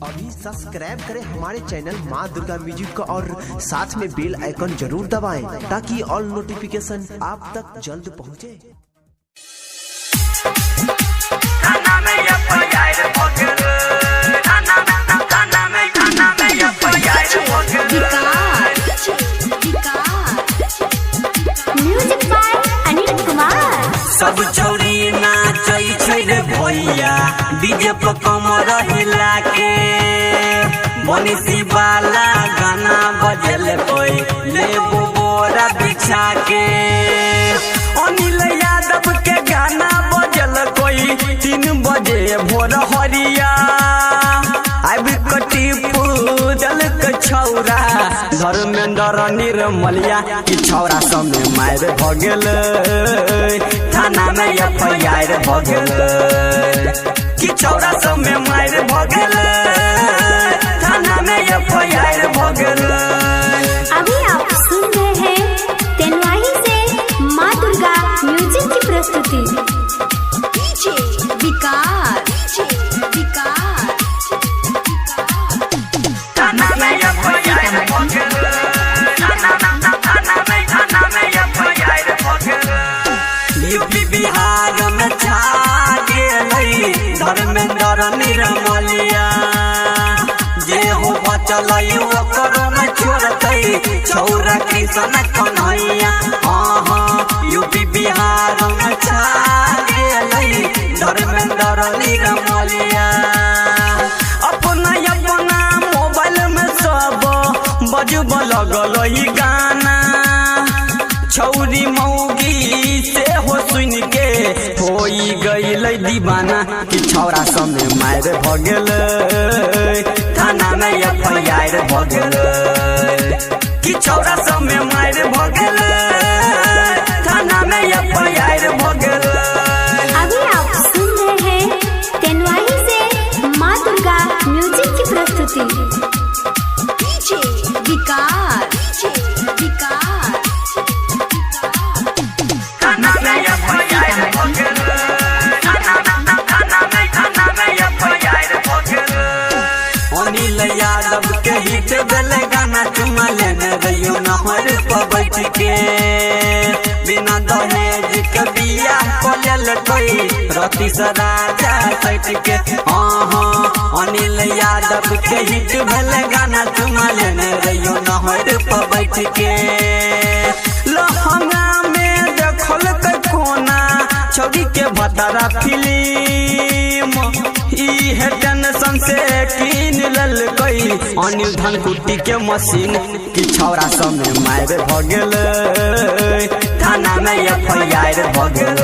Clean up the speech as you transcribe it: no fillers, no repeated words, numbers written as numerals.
अभी सब्सक्राइब करें हमारे चैनल माँ दुर्गा म्यूजिक का और साथ में बेल आइकन जरूर दबाएं ताकि ऑल नोटिफिकेशन आप तक जल्द पहुँचे। Music by Anil Kumar. सब छौरी नाचै छै रे भैया डीजे पर कमर हिला के, बंसी वाला गाना बजल कोई लेबू बोरा बिछा के। अनिल यादव के गाना बजल कोई 3 बजे भोर हरिया। अब कटी फूदल के छौरा धर्मेंद्र निर्मलिया की छौरा समय मार भ गेल, थाना में एफआईआर भ गेल। की छौरा समय मार भ गेल, थाना में एफआईआर भ गेल। अभी आप सुन रहे हैं तेनवाही से माँ दुर्गा म्यूजिक की प्रस्तुति। डीजे विकास, थाना में एफआईआर भ गेल, थाना में एफआईआर भ गेल। यूपी बिहार में छा गेलै धर्मेंद्र निर्मलिया। जे हो बचल ओकरो न छोड़तै छौरा कृष्ण कन्हैया। यूपी बिहार में छा गेलै धर्मेंद्र निर्मलिया। अपना मोबाइल में सब बजब लगल ई गाना, छौरी मौगी से हो सुन के होई गईलै दीवाना। कि छौरा समय मार भ गेल, थाना में एफआईआर भ गेल। कि छौरा समय मार भ गेल, थाना में एफआईआर भ गेल। अभी आप सुन रहे हैं तेनवाही से माँ दुर्गा म्यूजिक की प्रस्तुति। डीजे विकास, थाना में एफआईआर भ गेल, थाना में एफआईआर भ गेल। अनिल यादव के हिट भेल गाना चुमा लेने रहियो नहर पर बैठ के। बिना दहेज के बियाह क लेल कोई रति से राजा सैठ के। अनिल यादव के हिट भेल गाना चुमा लेने रहियो नहर पर बैठ के। लहंगा में देखल के कोना छौरी के भतरा फिल्म, इहे टेंशन से कीन लेल कोई अनिल धनकुट्टी के मशीन। की छौरा समय मार भ गेल, थाना में एफआईआर भ गेल।